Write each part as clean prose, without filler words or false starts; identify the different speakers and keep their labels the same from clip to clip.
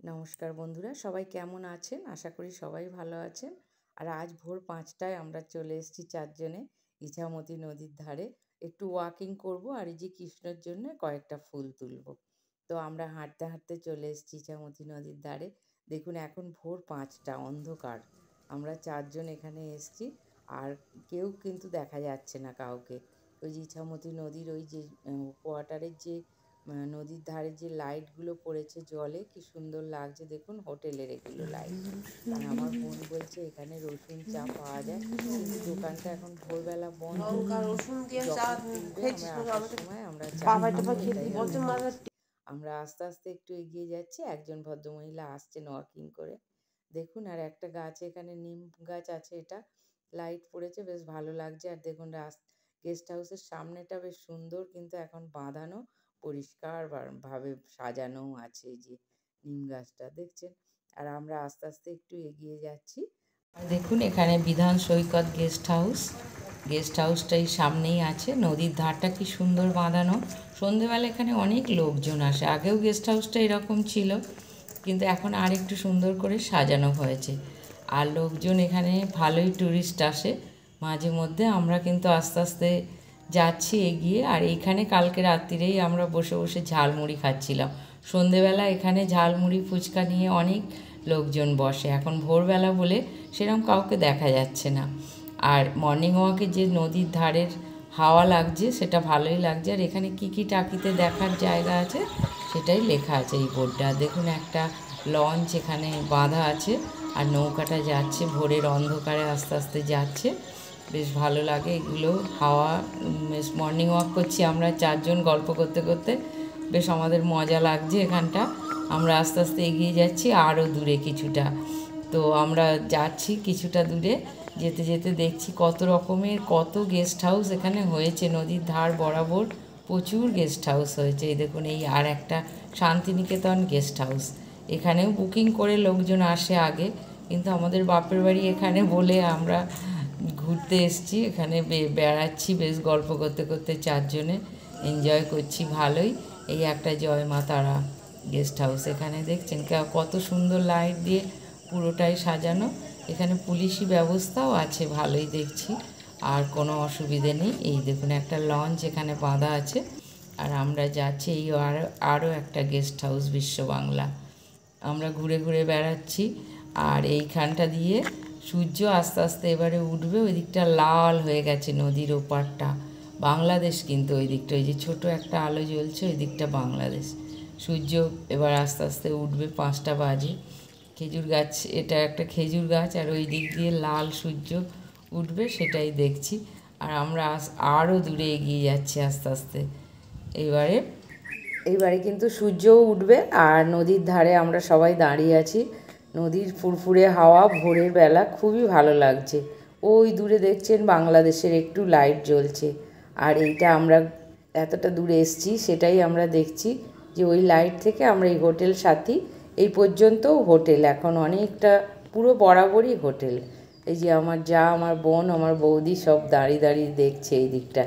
Speaker 1: নমস্কার বন্ধুরা, সবাই কেমন আছেন? আশা করি সবাই ভালো আছেন। আর আজ ভোর ৫টায় আমরা চলে এসেছি চারজনে ইছামতি নদীর ধারে। একটু ওয়াকিং করব আর এই যে কৃষ্ণর জন্য কয়েকটা ফুল তুলব। তো আমরা হাঁটতে হাঁটতে চলে এসেছি ইছামতি নদীর ধারে। দেখুন এখন ভোর ৫টা, অন্ধকার। আমরা চারজন এখানে এসেছি আর কেউ কিন্তু দেখা যাচ্ছে না কাউকে। ওই যে ইছামতি নদীর ওই যে কোয়ার্টারের যে নদীর ধারে যে লাইটগুলো পড়েছে জলে, কি সুন্দর লাগছে দেখুন। হোটেলের এগুলো লাইট। আর আমার বোন বলছে এখানে রসুন চা পাওয়া যায়, কিন্তু দোকানটা এখন ভোরবেলা বন্ধ। যখন খুলবে আমরা আসার সময় আমরা চা খাবো, এটাই আমি। আমরা আস্তে আস্তে একটু এগিয়ে যাচ্ছি, একজন ভদ্রমহিলা আসছেন ওয়াকিং করে। দেখুন আর একটা গাছ, এখানে নিম গাছ আছে, এটা লাইট পড়েছে, বেশ ভালো লাগছে। আর দেখুন গেস্ট হাউসের সামনেটা বেশ সুন্দর, কিন্তু এখন বাঁধানো, পরিষ্কার ভাবে সাজানোও আছে। এই যে নিম গাছটা দেখছেন। আর আমরা আস্তে আস্তে একটু এগিয়ে যাচ্ছি। দেখুন এখানে বিধান সৈকত গেস্ট হাউস। গেস্ট হাউসটাই সামনেই আছে, নদীর ধারটা কি সুন্দর বাঁধানো। সন্ধেবেলা এখানে অনেক লোকজন আসে। আগেও গেস্ট হাউসটা এরকম ছিল, কিন্তু এখন আর একটু সুন্দর করে সাজানো হয়েছে। আর লোকজন এখানে ভালোই ট্যুরিস্ট আসে মাঝে মধ্যে। আমরা কিন্তু আস্তে আস্তে যাচ্ছি এগিয়ে। আর এইখানে কালকে রাত্রিরেই আমরা বসে বসে ঝালমুড়ি খাচ্ছিলাম। সন্ধেবেলা এখানে ঝালমুড়ি ফুচকা নিয়ে অনেক লোকজন বসে। এখন ভোরবেলা বলে সেরকম কাউকে দেখা যাচ্ছে না। আর মর্নিং ওয়াকে যে নদীর ধারের হাওয়া লাগছে সেটা ভালোই লাগছে। আর এখানে কী কী টাকিতে দেখার জায়গা আছে সেটাই লেখা আছে এই বোর্ডটা। দেখুন একটা লঞ্চ এখানে বাঁধা আছে আর নৌকাটা যাচ্ছে, ভোরের অন্ধকারে আস্তে আস্তে যাচ্ছে। বেশ ভালো লাগে এগুলো হাওয়া। বেশ মর্নিং ওয়াক করছি আমরা চারজন, গল্প করতে করতে বেশ আমাদের মজা লাগছে এখানটা। আমরা আস্তে আস্তে এগিয়ে যাচ্ছি আরও দূরে কিছুটা। তো আমরা যাচ্ছি কিছুটা দূরে, যেতে যেতে দেখছি কত রকমের কত গেস্ট হাউস এখানে হয়েছে। নদীর ধার বরাবর প্রচুর গেস্ট হাউস হয়েছে। এই দেখুন এই আর একটা শান্তিনিকেতন গেস্ট হাউস। এখানেও বুকিং করে লোকজন আসে আগে, কিন্তু আমাদের বাপের বাড়ি এখানে বলে আমরা ঘুরতে এসেছি এখানে, বেড়াচ্ছি বেশ গল্প করতে করতে চারজনে, এনজয় করছি ভালোই। এই একটা জয় মা তারা গেস্ট হাউস। এখানে দেখছেন কত সুন্দর লাইট দিয়ে পুরোটাই সাজানো। এখানে পুলিশি ব্যবস্থাও আছে, ভালোই দেখছি, আর কোনো অসুবিধে নেই। এই দেখুন একটা লঞ্চ এখানে বাঁধা আছে। আর আমরা যাচ্ছি এই আরও একটা গেস্ট হাউস, বিশ্ব বাংলা। আমরা ঘুরে ঘুরে বেড়াচ্ছি। আর এইখানটা দিয়ে সূর্য আস্তে আস্তে এবারে উঠবে। ওই দিকটা লাল হয়ে গেছে নদীর ওপারটা, বাংলাদেশ কিন্তু ওই দিকটা, ওই যে ছোটো একটা আলো জ্বলছে ওই দিকটা বাংলাদেশ। সূর্য এবার আস্তে আস্তে উঠবে, 5টা বাজে। খেজুর গাছ, এটা একটা খেজুর গাছ, আর ওই দিক দিয়ে লাল সূর্য উঠবে সেটাই দেখছি। আর আমরা আরও দূরে এগিয়ে যাচ্ছি আস্তে আস্তে। এইবারে কিন্তু সূর্যও উঠবে। আর নদীর ধারে আমরা সবাই দাঁড়িয়ে আছি। নদীর ফুরফুরে হাওয়া, ভোরের বেলা খুবই ভালো লাগছে। ওই দূরে দেখছেন বাংলাদেশের একটু লাইট জ্বলছে। আর এইটা আমরা এতটা দূরে এসছি সেটাই আমরা দেখছি, যে ওই লাইট থেকে আমরা এই হোটেল সাথী, এই পর্যন্তও হোটেল, এখন অনেকটা পুরো বরাবরই হোটেল। এই যে আমার যা, আমার বোন, আমার বৌদি সব দাঁড়িয়ে দাঁড়িয়ে দেখছে এই দিকটা,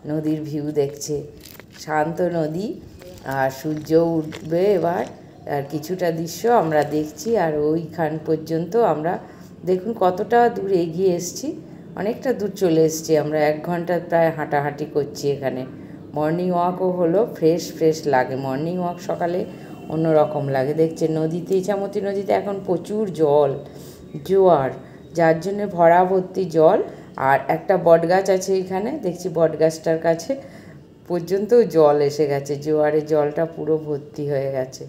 Speaker 1: নদীর ভিউ দেখছে। শান্ত নদী, আর সূর্য উঠবে এবার। আর কিছুটা দৃশ্য আমরা দেখছি। আর ওইখান পর্যন্ত আমরা দেখুন কতটা দূর এগিয়ে এসেছি, অনেকটা দূর চলে এসেছি আমরা। 1 ঘন্টা প্রায় হাঁটাহাঁটি করছি এখানে। মর্নিং ওয়াকও হলো, ফ্রেশ ফ্রেশ লাগে। মর্নিং ওয়াক সকালে অন্যরকম লাগে। দেখছেন নদীতে, ইছামতি নদীতে এখন প্রচুর জল, জোয়ার, যার জন্যে ভরা ভর্তি জল। আর একটা বটগাছ আছে এখানে, দেখছি বটগাছটার কাছে পর্যন্ত জল এসে গেছে, জোয়ারে জলটা পুরো ভর্তি হয়ে গেছে।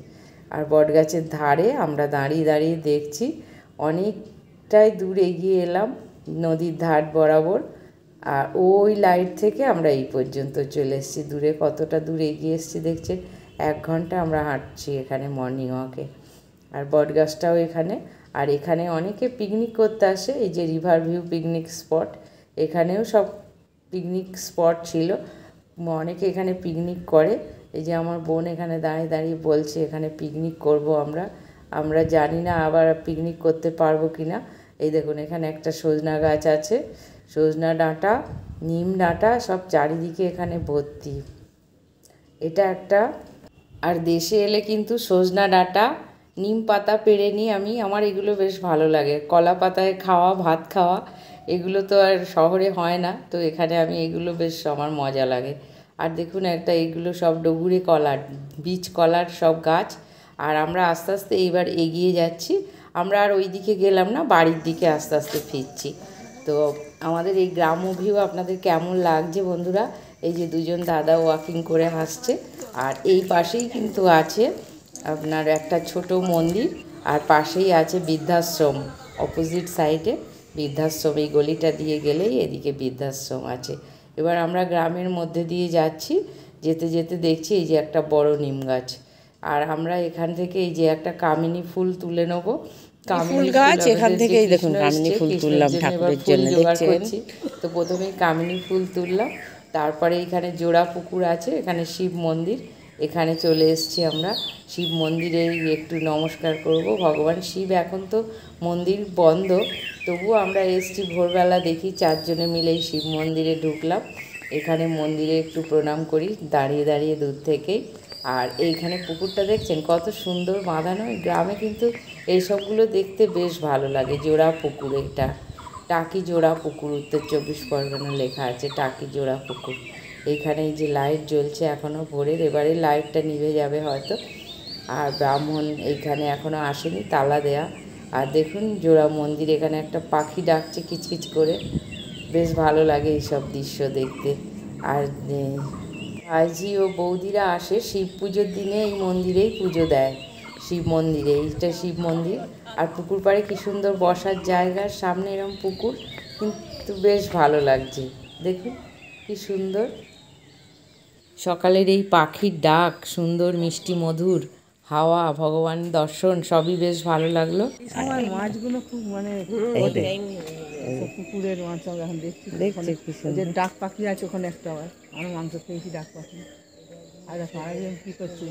Speaker 1: আর বটগাছের ধারে আমরা দাঁড়িয়ে দাঁড়িয়ে দেখছি। অনেকটাই দূর এগিয়ে এলাম নদীর ধার বরাবর। আর ওই লাইট থেকে আমরা এই পর্যন্ত চলে এসেছি। দূরে কতটা দূর এগিয়ে এসেছি দেখছেন। 1 ঘন্টা আমরা হাঁটছি এখানে মর্নিং ওয়াকে। আর বটগাছটাও এখানে। আর এখানে অনেকে পিকনিক করতে আসে, এই যে রিভার ভিউ পিকনিক স্পট, এখানেও সব পিকনিক স্পট ছিল। অনেকে এখানে পিকনিক করে। এই যে আমার বোন এখানে দাঁড়িয়ে দাঁড়িয়ে বলছে এখানে পিকনিক করব আমরা। আমরা জানি না আবার পিকনিক করতে পারবো কি না। এই দেখুন এখানে একটা সজনা গাছ আছে, সজনা ডাঁটা, নিম ডাঁটা সব চারিদিকে এখানে ভর্তি। এটা একটা, আর দেশে এলে কিন্তু সজনা ডাঁটা নিম পাতা পেড়ে নিই আমি, আমার এগুলো বেশ ভালো লাগে। কলা পাতায় খাওয়া, ভাত খাওয়া, এগুলো তো আর শহরে হয় না, তো এখানে আমি এগুলো বেশ আমার মজা লাগে। আর দেখুন একটা এগুলো সব ডগুরে কলার, বীজ কলার সব গাছ। আর আমরা আস্তে আস্তে এইবার এগিয়ে যাচ্ছি, আমরা আর ওই দিকে গেলাম না, বাড়ির দিকে আস্তে আস্তে ফিরছি। তো আমাদের এই গ্রাম্য ভিউ আপনাদের কেমন লাগছে বন্ধুরা? এই যে দুজন দাদা ওয়াকিং করে হাসছে, আর এই পাশেই কিন্তু আছে আপনার একটা ছোট মন্দির, আর পাশেই আছে বৃদ্ধাশ্রম, অপোজিট সাইডে বৃদ্ধাশ্রম। এই গলিটা দিয়ে গেলেই এদিকে বৃদ্ধাশ্রম আছে। এবার আমরা গ্রামের মধ্যে দিয়ে যাচ্ছি, যেতে যেতে দেখছি এই যে একটা বড় নিম গাছ, আর আমরা এখান থেকে এই যে একটা কামিনী ফুল তুলে নেবো। কামিনী গাছ এখান থেকেই দেখুন কামিনী ফুল তুললাম ঠাকুরের জন্য, দেখছেন? তো প্রথমেই কামিনী ফুল তুললাম, তারপরে এখানে জোড়া পুকুর আছে, এখানে শিব মন্দির, এখানে চলে এসেছি আমরা। শিব মন্দিরে একটু নমস্কার করব। ভগবান শিব, এখন তো মন্দির বন্ধ, তবুও আমরা এসেছি ভোরবেলা, দেখি চারজনে মিলেই শিব মন্দিরে ঢুকলাম। এখানে মন্দিরে একটু প্রণাম করি দাঁড়িয়ে দাঁড়িয়ে দূর থেকেই। আর এইখানে পুকুরটা দেখছেন কত সুন্দর বাঁধানো। গ্রামে কিন্তু এইসবগুলো দেখতে বেশ ভালো লাগে। জোড়া পুকুর, এটা টাকি জোড়া পুকুর, উত্তর 24 পরগনা লেখা আছে টাকি জোড়া পুকুর। এইখানে এই যে লাইট জ্বলছে এখনও ভোরের, এবারে লাইটটা নিভে যাবে হয়তো। আর ব্রাহ্মণ এইখানে এখনও আসেনি, তালা দেয়া। আর দেখুন জোড়া মন্দির, এখানে একটা পাখি ডাকছে কিচকিচ করে, বেশ ভালো লাগে এইসব দৃশ্য দেখতে। আর ভাইঝি ও বৌদিরা আসে শিব পুজোর দিনে, এই মন্দিরেই পুজো দেয়, শিব মন্দিরে। এইটা শিব মন্দির, আর পুকুর পাড়ে কী সুন্দর বসার জায়গার সামনে এরকম পুকুর, কিন্তু বেশ ভালো লাগছে। দেখুন কি সুন্দর সকালের এই পাখির ডাক, সুন্দর মিষ্টি মধুর হাওয়া, ভগবান দর্শন, সবই বেশ ভালো লাগলো।
Speaker 2: আমার মাছগুলো খুব মানে পুকুরের মাছ আমরা এখন দেখছি, যে ডাক পাখি আছে ওখানে একটা, আমার মাংস খেয়েছি ডাক পাখি। আর সারাদিন কী করছি,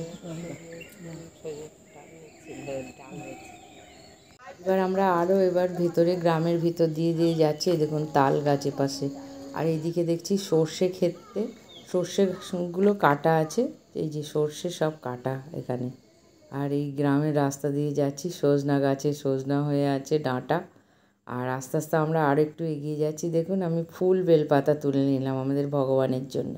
Speaker 1: এবার আমরা আরও ভেতরে গ্রামের ভিতর দিয়ে দিয়ে যাচ্ছি। দেখুন তাল গাছের পাশে, আর এইদিকে দেখছি সর্ষে ক্ষেত্রে, সর্ষেগুলো কাটা আছে, এই যে সর্ষে সব কাটা এখানে। আর এই গ্রামের রাস্তা দিয়ে যাচ্ছি, সজনা গাছে সজনা হয়ে আছে ডাঁটা। আর আস্তে আস্তে আমরা আর একটু এগিয়ে যাচ্ছি। দেখুন আমি ফুল বেলপাতা তুলে নিলাম আমাদের ভগবানের জন্য,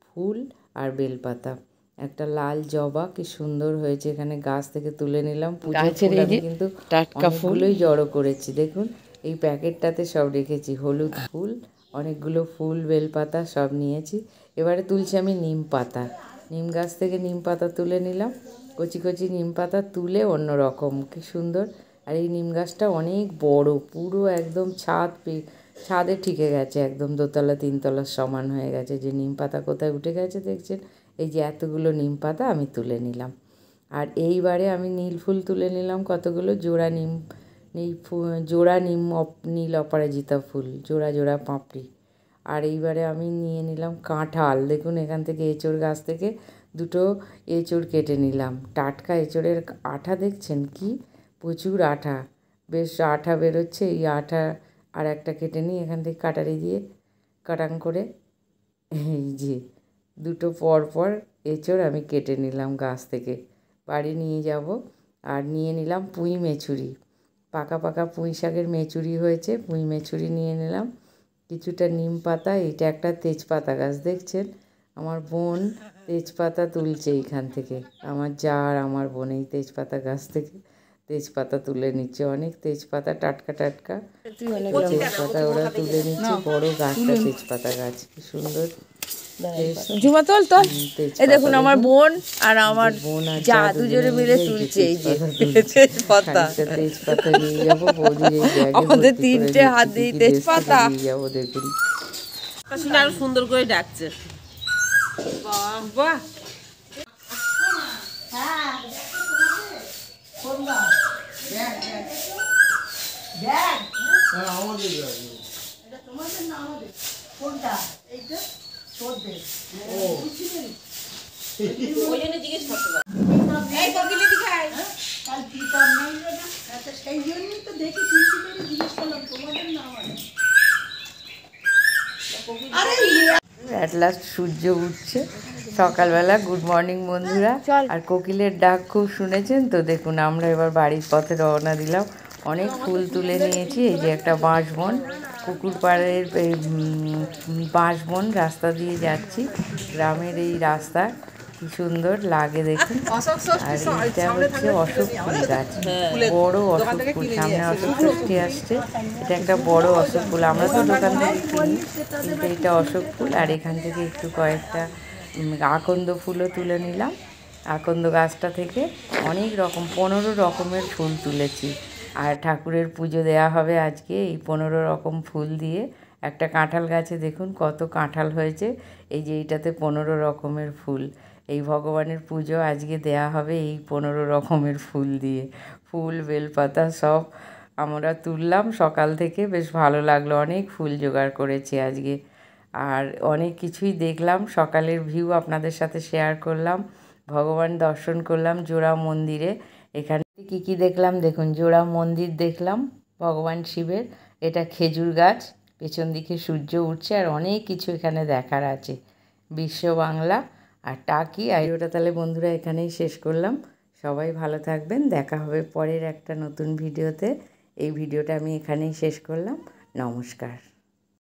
Speaker 1: ফুল আর বেলপাতা। একটা লাল জবা কি সুন্দর হয়েছে, এখানে গাছ থেকে তুলে নিলাম। গাছের এই কিন্তু টাটকা ফুলই জড়ো করেছি, দেখুন এই প্যাকেটটাতে সব রেখেছি, হলুদ ফুল, অনেকগুলো ফুল বেলপাতা সব নিয়েছি। এবারে তুলছি আমি নিম পাতা, নিম গাছ থেকে নিম পাতা তুলে নিলাম, কচি কচি নিম পাতা তুলে অন্য রকম কি সুন্দর। আর এই নিম গাছটা অনেক বড়, পুরো একদম ছাদে ঠিকে গেছে, একদম দোতলা তিনতলার সমান হয়ে গেছে। যে নিম পাতা কোথায় উঠে গেছে দেখছেন, এই যে এতগুলো নিম পাতা আমি তুলে নিলাম। আর এইবারে আমি নীল ফুল তুলে নিলাম কতগুলো, জোড়া নীল অপরাজিতা ফুল, জোড়া জোড়া পাপড়ি। আর এইবারে আমি নিয়ে নিলাম কাঁঠাল, দেখুন এখান থেকে এঁচোড় গাছ থেকে দুটো এঁচোড় কেটে নিলাম, টাটকা এঁচোড়ের আঠা দেখছেন কি প্রচুর আঠা, বেশ আঠা বেরোচ্ছে। এই আঠা আর একটা কেটে নিই এখান থেকে কাটারি দিয়ে, কাটাং করে। এই যে দুটো পর পর এঁচোড় আমি কেটে নিলাম গাছ থেকে, বাড়ি নিয়ে যাব। আর নিয়ে নিলাম পুঁই মেচুরি, পাকা পাকা পুঁই শাকের মেচুরি হয়েছে, পুঁই মেচুরি নিয়ে নিলাম। কিছুটা নিম পাতা, এইটা একটা তেজপাতা গাছ দেখছেন, আমার বোন তেজপাতা তুলছে এইখান থেকে, আমার জা আর আমার বোন এই তেজপাতা গাছ থেকে তেজপাতা তুলে নিচ্ছে, অনেক তেজপাতা টাটকা টাটকা তেজপাতা ওরা তুলে নিচ্ছে, বড় গাছটা তেজপাতা গাছ, কি সুন্দর।
Speaker 2: ঝুমা তোল তোল, এই দেখুন আমার বোন আর আমার যা দুজনে মিলে তুলছে এই যে তেজপাতা।
Speaker 1: তেজপাতা নিয়ে যাবো বৌদির এই ব্যাগে,
Speaker 2: আমাদের তিনটে হাত দিয়ে তেজপাতা
Speaker 1: নিয়ে যাবো। দেখুন
Speaker 2: শুনে আরো সুন্দর করে ডাকছে, বাহ
Speaker 1: অ্যাট লাস্ট সূর্য উঠছে, সকালবেলা গুড মর্নিং বন্ধুরা। আর কোকিলের ডাক খুব শুনেছেন তো, দেখুন আমরা এবার বাড়ির পথে রওনা দিলাম। অনেক ফুল তুলে নিয়েছি। এই যে একটা বাঁশবন, পুকুর পাড়ের বাঁশবন রাস্তা দিয়ে যাচ্ছি, গ্রামের এই রাস্তা কি সুন্দর লাগে দেখুন। আর এইটা হচ্ছে অশোক ফুল গাছ, বড় অশোক ফুল, সামনে অশোক ষষ্ঠী আসছে। এটা একটা বড় অশোক ফুল, আমরা তো দোকান থেকে কিনি, কিন্তু এটা অশোক ফুল। আর এখান থেকে একটু কয়েকটা আকন্দ ফুলও তুলে নিলাম। আকন্দ গাছটা থেকে অনেক রকম 15 রকমের ফুল তুলেছি। আর ঠাকুরের পুজো দেয়া হবে আজকে এই 15 রকম ফুল দিয়ে। একটা কাঁঠাল গাছে দেখুন কত কাঁঠাল হয়েছে, এই যে এইটাতে 15 রকমের ফুল। এই ভগবানের পুজো আজকে দেয়া হবে এই 15 রকমের ফুল দিয়ে। ফুল বেলপাতা সব আমরা তুললাম সকাল থেকে, বেশ ভালো লাগলো। অনেক ফুল জোগাড় করেছি আজকে, আর অনেক কিছুই দেখলাম। সকালের ভিউ আপনাদের সাথে শেয়ার করলাম। ভগবান দর্শন করলাম জোড়া মন্দিরে। এখানে কি কি দেখলাম দেখুন, জোড়া মন্দির দেখলাম ভগবান শিবের। এটা খেজুর গাছ, পেছন দিকে সূর্য উঠছে, আর অনেক কিছু এখানে দেখার আছে। বিশ্ব বাংলা আর টাকি। আর ওটা তাহলে বন্ধুরা এখানেই শেষ করলাম। সবাই ভালো থাকবেন, দেখা হবে পরের একটা নতুন ভিডিওতে। এই ভিডিওটা আমি এখানেই শেষ করলাম। নমস্কার।